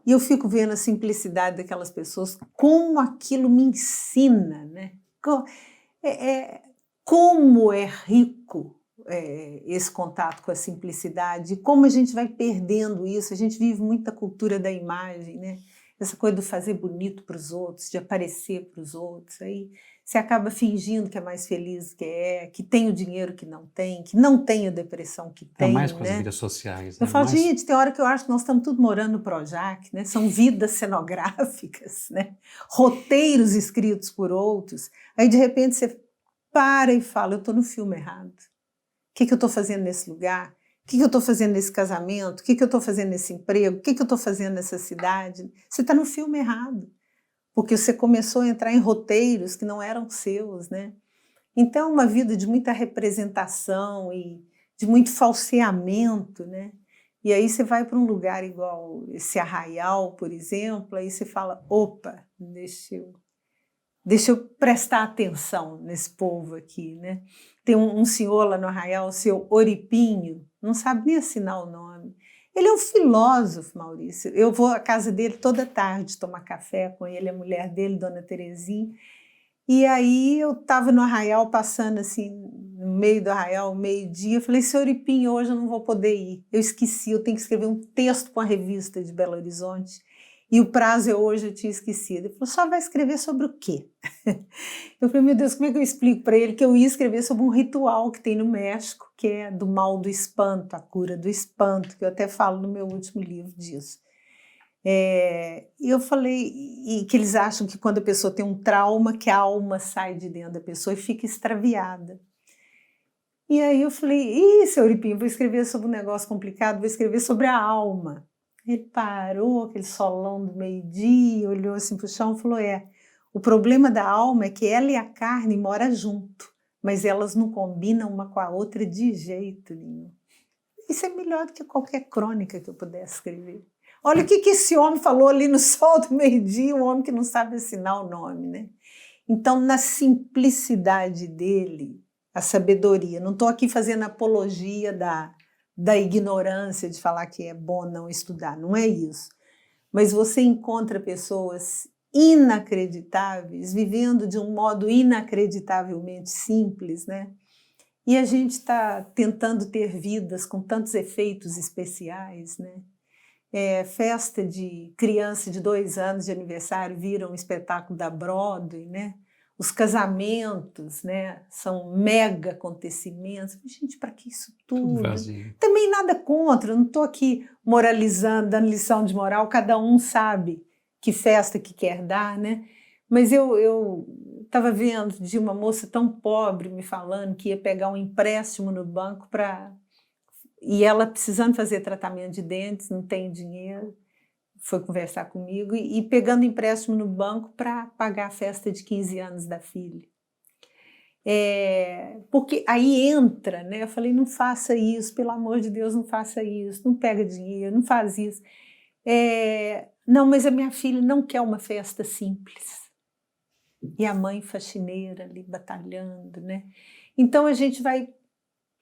[SPEAKER 2] E eu fico vendo a simplicidade daquelas pessoas, como aquilo me ensina, né? Como é rico esse contato com a simplicidade, como a gente vai perdendo isso. A gente vive muita cultura da imagem, né? Essa coisa do fazer bonito para os outros, de aparecer para os outros. Aí você acaba fingindo que é mais feliz que tem o dinheiro que não tem a depressão que tem.
[SPEAKER 1] É mais com
[SPEAKER 2] né?
[SPEAKER 1] as mídias sociais.
[SPEAKER 2] Eu
[SPEAKER 1] né?
[SPEAKER 2] falo, gente, tem hora que eu acho que nós estamos tudo morando no Projac, né? São vidas cenográficas, né? Roteiros escritos por outros. Aí, de repente, você para e fala, eu estou no filme errado. O que eu estou fazendo nesse lugar? O que eu estou fazendo nesse casamento? O que eu estou fazendo nesse emprego? O que eu estou fazendo nessa cidade? Você está no filme errado, porque você começou a entrar em roteiros que não eram seus, né? Então, uma vida de muita representação e de muito falseamento, né? E aí você vai para um lugar igual esse arraial, por exemplo, aí você fala, opa, deixa eu prestar atenção nesse povo aqui, né? Tem um senhor lá no arraial, o seu Oripinho, não sabe nem assinar o nome. Ele é um filósofo, Maurício. Eu vou à casa dele toda tarde tomar café com ele, a mulher dele, Dona Terezinha. E aí eu estava no arraial, passando assim, no meio do arraial, meio-dia, eu falei, seu Oripinho, hoje eu não vou poder ir. Eu esqueci, eu tenho que escrever um texto para uma revista de Belo Horizonte. E o prazo é hoje, eu tinha esquecido. Ele falou, só vai escrever sobre o quê? Eu falei, meu Deus, como é que eu explico para ele que eu ia escrever sobre um ritual que tem no México, que é do mal do espanto, a cura do espanto, que eu até falo no meu último livro disso. E eu falei, e que eles acham que quando a pessoa tem um trauma, que a alma sai de dentro da pessoa e fica extraviada. E aí eu falei, seu Euripinho, vou escrever sobre um negócio complicado, vou escrever sobre a alma. Ele parou, aquele solão do meio-dia, olhou assim para o chão e falou, o problema da alma é que ela e a carne moram junto, mas elas não combinam uma com a outra de jeito nenhum. Isso é melhor do que qualquer crônica que eu pudesse escrever. Olha o que esse homem falou ali no sol do meio-dia, um homem que não sabe assinar o nome, né? Então, na simplicidade dele, a sabedoria. Não estou aqui fazendo apologia da ignorância, de falar que é bom não estudar, não é isso. Mas você encontra pessoas inacreditáveis, vivendo de um modo inacreditavelmente simples, né? E a gente está tentando ter vidas com tantos efeitos especiais, né? Festa de criança de 2 anos de aniversário vira um espetáculo da Broadway, né? Os casamentos, né, são mega acontecimentos. Gente, para que isso tudo? Também nada contra, não estou aqui moralizando, dando lição de moral, cada um sabe que festa que quer dar, né? Mas eu estava vendo de uma moça tão pobre me falando que ia pegar um empréstimo no banco e ela precisando fazer tratamento de dentes, não tem dinheiro. Foi conversar comigo e pegando empréstimo no banco para pagar a festa de 15 anos da filha. Porque aí entra, né? Eu falei, não faça isso, pelo amor de Deus, não faça isso, não pega dinheiro, não faz isso. Não, mas a minha filha não quer uma festa simples. E a mãe faxineira ali batalhando, né? Então a gente vai...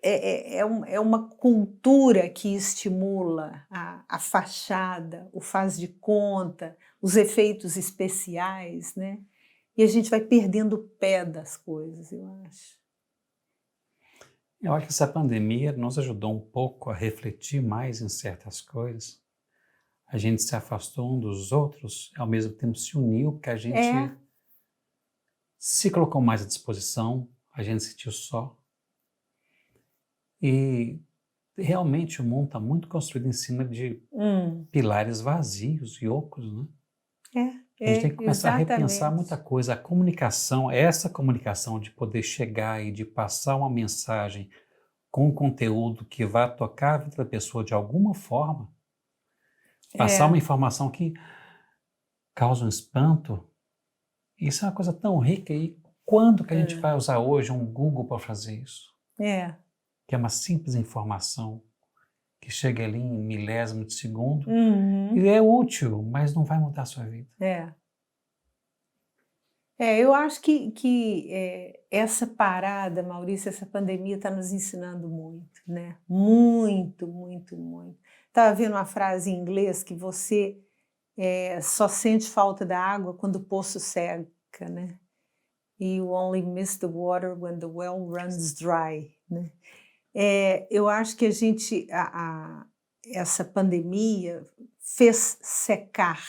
[SPEAKER 2] É uma cultura que estimula a fachada, o faz de conta, os efeitos especiais, né? E a gente vai perdendo o pé das coisas, eu acho.
[SPEAKER 1] Eu acho que essa pandemia nos ajudou um pouco a refletir mais em certas coisas. A gente se afastou um dos outros, ao mesmo tempo se uniu, porque a gente se colocou mais à disposição, a gente se sentiu só. E realmente o mundo está muito construído em cima de pilares vazios e ocos, né? A gente tem que começar a repensar muita coisa. A comunicação, essa comunicação de poder chegar e de passar uma mensagem com conteúdo que vá tocar a vida da pessoa de alguma forma, passar uma informação que causa um espanto, isso é uma coisa tão rica. E quando que a gente vai usar hoje um Google para fazer isso? Que é uma simples informação que chega ali em milésimo de segundo e é útil, mas não vai mudar a sua vida.
[SPEAKER 2] Eu acho que essa parada, Maurício, essa pandemia está nos ensinando muito, né? Muito, muito, muito. Estava vendo uma frase em inglês que você só sente falta da água quando o poço seca, né? You only miss the water when the well runs dry, né? Eu acho que essa pandemia fez secar,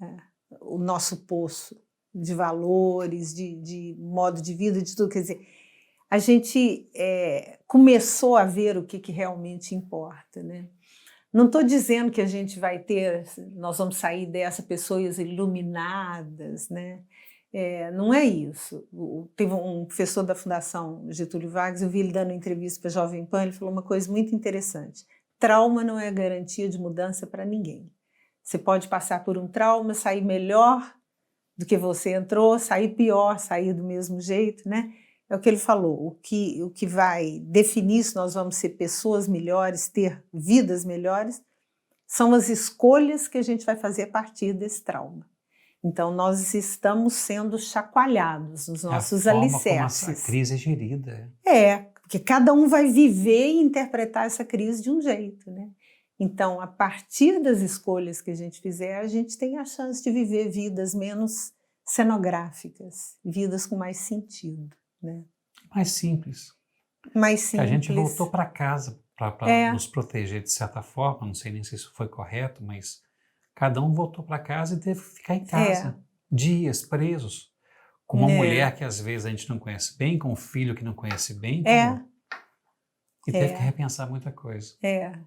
[SPEAKER 2] né, o nosso poço de valores, de modo de vida, de tudo. Quer dizer, a gente começou a ver o que realmente importa, né? Não estou dizendo que a gente vai nós vamos sair dessa pessoas iluminadas, né? Não é isso. Teve um professor da Fundação Getúlio Vargas, eu vi ele dando entrevista para a Jovem Pan, ele falou uma coisa muito interessante. Trauma não é garantia de mudança para ninguém. Você pode passar por um trauma, sair melhor do que você entrou, sair pior, sair do mesmo jeito, né? É o que ele falou. O que vai definir se nós vamos ser pessoas melhores, ter vidas melhores, são as escolhas que a gente vai fazer a partir desse trauma. Então, nós estamos sendo chacoalhados nos nossos alicerces.
[SPEAKER 1] Como essa crise é gerida.
[SPEAKER 2] Porque cada um vai viver e interpretar essa crise de um jeito, né? Então, a partir das escolhas que a gente fizer, a gente tem a chance de viver vidas menos cenográficas, vidas com mais sentido, né?
[SPEAKER 1] Mais simples.
[SPEAKER 2] Mais simples.
[SPEAKER 1] Que a gente voltou para casa para nos proteger de certa forma, não sei nem se isso foi correto, mas cada um voltou para casa e teve que ficar em casa, dias presos, com uma mulher que às vezes a gente não conhece bem, com um filho que não conhece bem, e teve que repensar muita coisa.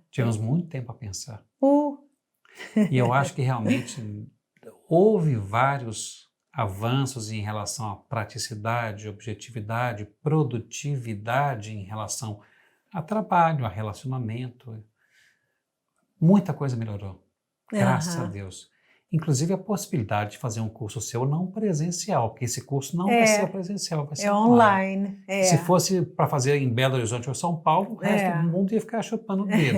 [SPEAKER 1] Tivemos muito tempo a pensar. E eu acho que realmente houve vários avanços em relação à praticidade, objetividade, produtividade em relação a trabalho, a relacionamento. Muita coisa melhorou. Graças a Deus. Inclusive a possibilidade de fazer um curso seu não presencial, porque esse curso não vai ser presencial, vai ser
[SPEAKER 2] online.
[SPEAKER 1] Se fosse para fazer em Belo Horizonte ou São Paulo, o resto do mundo ia ficar chupando o dedo.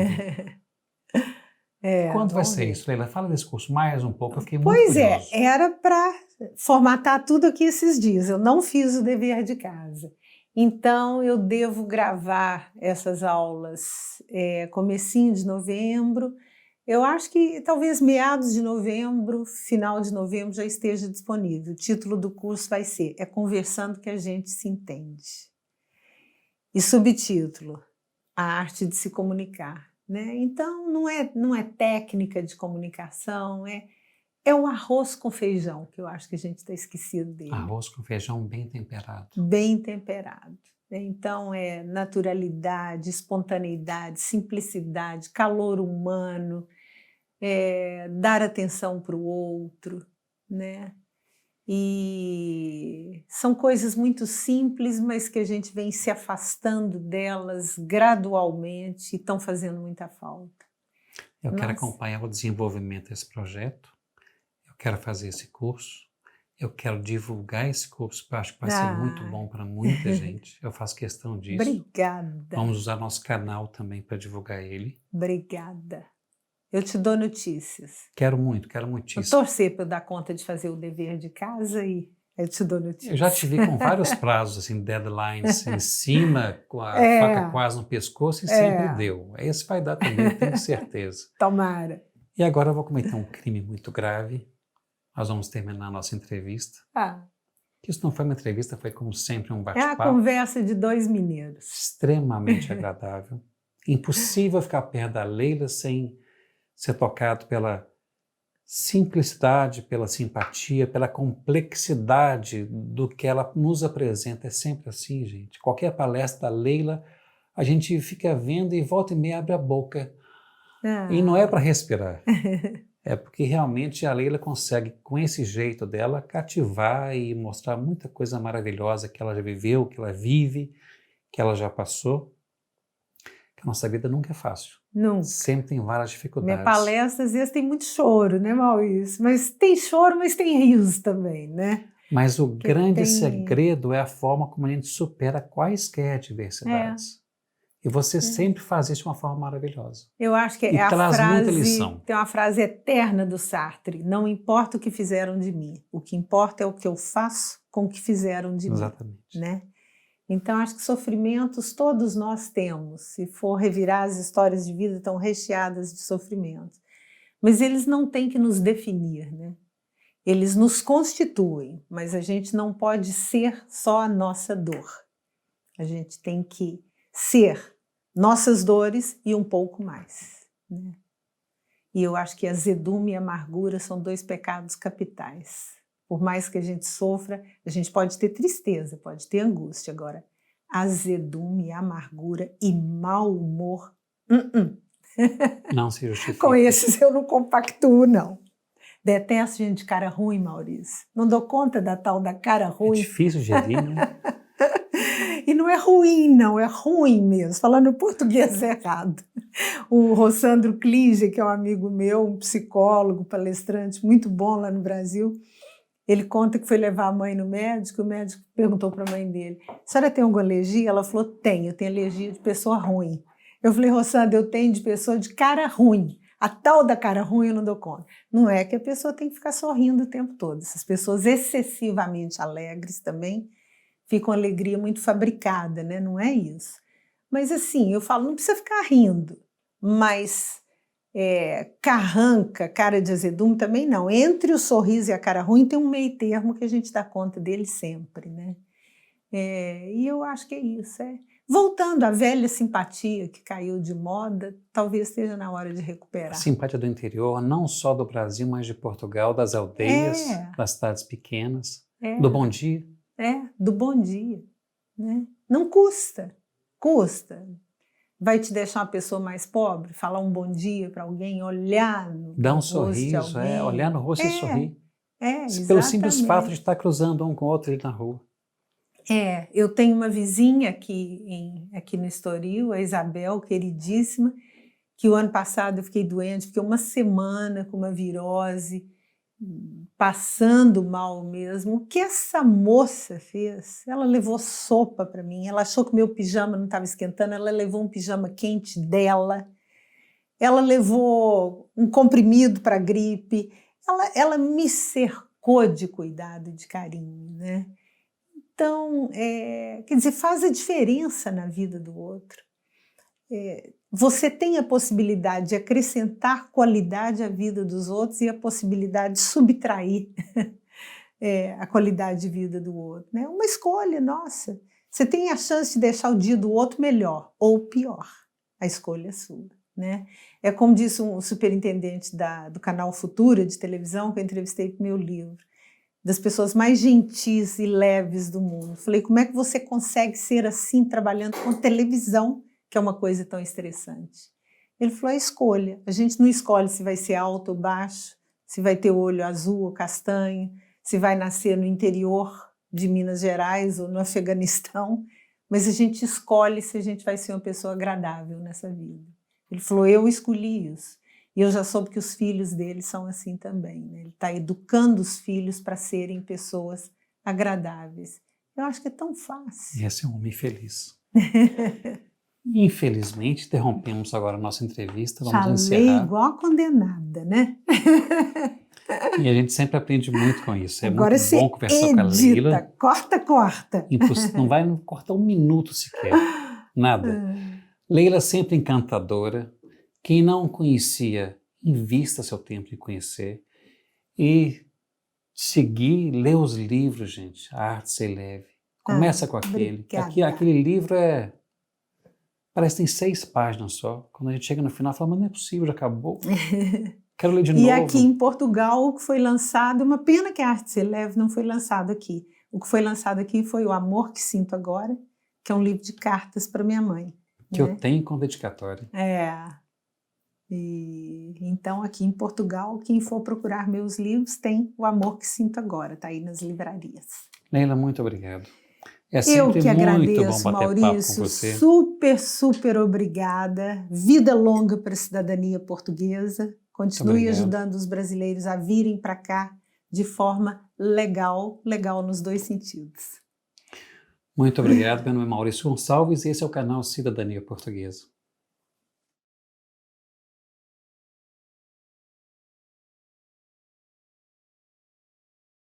[SPEAKER 1] Quando vai ser isso, Leila? Fala desse curso mais um pouco, eu fiquei muito curioso.
[SPEAKER 2] Era para formatar tudo aqui esses dias. Eu não fiz o dever de casa. Então, eu devo gravar essas aulas comecinho de novembro. Eu acho que talvez meados de novembro, final de novembro já esteja disponível. O título do curso vai ser Conversando que a gente se entende. E subtítulo, A arte de se comunicar. Né? Então, não é técnica de comunicação, é o arroz com feijão, que eu acho que a gente está esquecido dele.
[SPEAKER 1] Arroz com feijão bem temperado.
[SPEAKER 2] Bem temperado. Então, é naturalidade, espontaneidade, simplicidade, calor humano, dar atenção para o outro, né? E são coisas muito simples, mas que a gente vem se afastando delas gradualmente e estão fazendo muita falta.
[SPEAKER 1] Eu quero acompanhar o desenvolvimento desse projeto, eu quero fazer esse curso, eu quero divulgar esse curso, porque eu acho que vai ser muito bom para muita gente. Eu faço questão disso.
[SPEAKER 2] Obrigada.
[SPEAKER 1] Vamos usar nosso canal também para divulgar ele.
[SPEAKER 2] Obrigada. Eu te dou notícias.
[SPEAKER 1] Quero muitíssimo.
[SPEAKER 2] Eu torcer para eu dar conta de fazer o dever de casa e eu te dou notícias.
[SPEAKER 1] Eu já te vi com vários prazos, assim, deadlines em cima, com a faca quase no pescoço e sempre deu. Esse vai dar também, eu tenho certeza.
[SPEAKER 2] Tomara.
[SPEAKER 1] E agora eu vou cometer um crime muito grave. Nós vamos terminar a nossa entrevista. que isso não foi uma entrevista, foi como sempre um
[SPEAKER 2] É
[SPEAKER 1] bate-papo.
[SPEAKER 2] a conversa de dois mineiros.
[SPEAKER 1] Extremamente agradável. Impossível ficar perto da Leila sem ser tocado pela simplicidade, pela simpatia, pela complexidade do que ela nos apresenta. É sempre assim, gente. Qualquer palestra da Leila, a gente fica vendo e volta e meia abre a boca. E não é para respirar. É porque realmente a Leila consegue, com esse jeito dela, cativar e mostrar muita coisa maravilhosa que ela já viveu, que ela vive, que ela já passou. Que a nossa vida nunca é fácil.
[SPEAKER 2] Nunca.
[SPEAKER 1] Sempre tem várias dificuldades.
[SPEAKER 2] Minha palestra, às vezes, tem muito choro, né, Maurício? Mas tem choro, mas tem riso também, né?
[SPEAKER 1] Mas o grande segredo é a forma como a gente supera quaisquer adversidades. E você sempre faz isso de uma forma maravilhosa.
[SPEAKER 2] Eu acho que
[SPEAKER 1] e
[SPEAKER 2] é a
[SPEAKER 1] traz
[SPEAKER 2] frase,
[SPEAKER 1] muita lição.
[SPEAKER 2] Tem uma frase eterna do Sartre: não importa o que fizeram de mim, o que importa é o que eu faço com o que fizeram de
[SPEAKER 1] Exatamente.
[SPEAKER 2] mim, né? Então, acho que sofrimentos todos nós temos. Se for revirar, as histórias de vida estão recheadas de sofrimentos. Mas eles não têm que nos definir, né? Eles nos constituem, mas a gente não pode ser só a nossa dor. A gente tem que ser nossas dores e um pouco mais, né? E eu acho que azedume e amargura são dois pecados capitais. Por mais que a gente sofra, a gente pode ter tristeza, pode ter angústia. Agora, azedume, amargura e mau humor,
[SPEAKER 1] não se justifica.
[SPEAKER 2] Com esses eu não compactuo, não. Detesto gente de cara ruim, Maurício. Não dou conta da tal da cara ruim.
[SPEAKER 1] É difícil gerir, né?
[SPEAKER 2] E não é ruim, não, é ruim mesmo, falando português errado. O Rossandro Klige, que é um amigo meu, um psicólogo, palestrante muito bom lá no Brasil, ele conta que foi levar a mãe no médico, o médico perguntou para a mãe dele: a senhora tem alguma alergia? Ela falou: tenho, eu tenho alergia de pessoa ruim. Eu falei: Rossandro, eu tenho de pessoa de cara ruim. A tal da cara ruim eu não dou conta. Não é que a pessoa tem que ficar sorrindo o tempo todo. Essas pessoas excessivamente alegres também ficam alegria muito fabricada, né? Não é isso. Mas assim, eu falo, não precisa ficar rindo, mas carranca, cara de azedume também não. Entre o sorriso e a cara ruim tem um meio termo que a gente dá conta dele sempre, né? E eu acho que é isso. Voltando à velha simpatia que caiu de moda, talvez esteja na hora de recuperar.
[SPEAKER 1] A simpatia do interior, não só do Brasil, mas de Portugal, das aldeias, das cidades pequenas, do bom dia.
[SPEAKER 2] Do bom dia, né? Não custa. Vai te deixar uma pessoa mais pobre? Falar um bom dia para alguém, olhar no
[SPEAKER 1] Dá um
[SPEAKER 2] rosto
[SPEAKER 1] sorriso,
[SPEAKER 2] de alguém.
[SPEAKER 1] Olhar no rosto e sorrir.
[SPEAKER 2] Exatamente.
[SPEAKER 1] Pelo simples fato de estar cruzando um com o outro ali na rua.
[SPEAKER 2] Eu tenho uma vizinha aqui no Estoril, a Isabel, queridíssima, que o ano passado eu fiquei doente, fiquei uma semana com uma virose, passando mal mesmo. O que essa moça fez? Ela levou sopa para mim, ela achou que meu pijama não estava esquentando, ela levou um pijama quente dela, ela levou um comprimido para gripe, ela me cercou de cuidado e de carinho, né? Então, quer dizer, faz a diferença na vida do outro. Você tem a possibilidade de acrescentar qualidade à vida dos outros e a possibilidade de subtrair a qualidade de vida do outro, né? Uma escolha nossa. Você tem a chance de deixar o dia do outro melhor ou pior. A escolha é sua, né? É como disse um superintendente do canal Futura de televisão que eu entrevistei para o meu livro, das pessoas mais gentis e leves do mundo. Falei, como é que você consegue ser assim trabalhando com televisão, que é uma coisa tão estressante? Ele falou, a escolha. A gente não escolhe se vai ser alto ou baixo, se vai ter olho azul ou castanho, se vai nascer no interior de Minas Gerais ou no Afeganistão, mas a gente escolhe se a gente vai ser uma pessoa agradável nessa vida. Ele falou, eu escolhi isso. E eu já soube que os filhos dele são assim também, né? Ele está educando os filhos para serem pessoas agradáveis. Eu acho que é tão fácil.
[SPEAKER 1] Esse é um homem feliz. Infelizmente, interrompemos agora a nossa entrevista. Vamos encerrar.
[SPEAKER 2] Igual a condenada, né?
[SPEAKER 1] E a gente sempre aprende muito com isso.
[SPEAKER 2] Agora
[SPEAKER 1] muito bom conversar com a Leila.
[SPEAKER 2] Corta.
[SPEAKER 1] Não vai cortar um minuto sequer. Nada. Leila sempre encantadora. Quem não conhecia, invista seu tempo em conhecer. E seguir, ler os livros, gente. A Arte Ser Leve. Começa com aquele. Aquele livro parece que tem 6 páginas só. Quando a gente chega no final, fala, mas não é possível, já acabou. Quero ler de novo.
[SPEAKER 2] E aqui em Portugal, o que foi lançado, uma pena que a Arte Ser Leve não foi lançado aqui. O que foi lançado aqui foi O Amor que Sinto Agora, que é um livro de cartas para minha mãe.
[SPEAKER 1] Que eu tenho com dedicatória.
[SPEAKER 2] Então, aqui em Portugal, quem for procurar meus livros tem O Amor que Sinto Agora, está aí nas livrarias.
[SPEAKER 1] Leila, muito obrigado. É sempre
[SPEAKER 2] eu que agradeço,
[SPEAKER 1] muito bom bater
[SPEAKER 2] Maurício,
[SPEAKER 1] papo com você.
[SPEAKER 2] super obrigada. Vida longa para a cidadania portuguesa. Continue ajudando os brasileiros a virem para cá de forma legal nos 2 sentidos.
[SPEAKER 1] Muito obrigado. Meu nome é Maurício Gonçalves e esse é o canal Cidadania Portuguesa.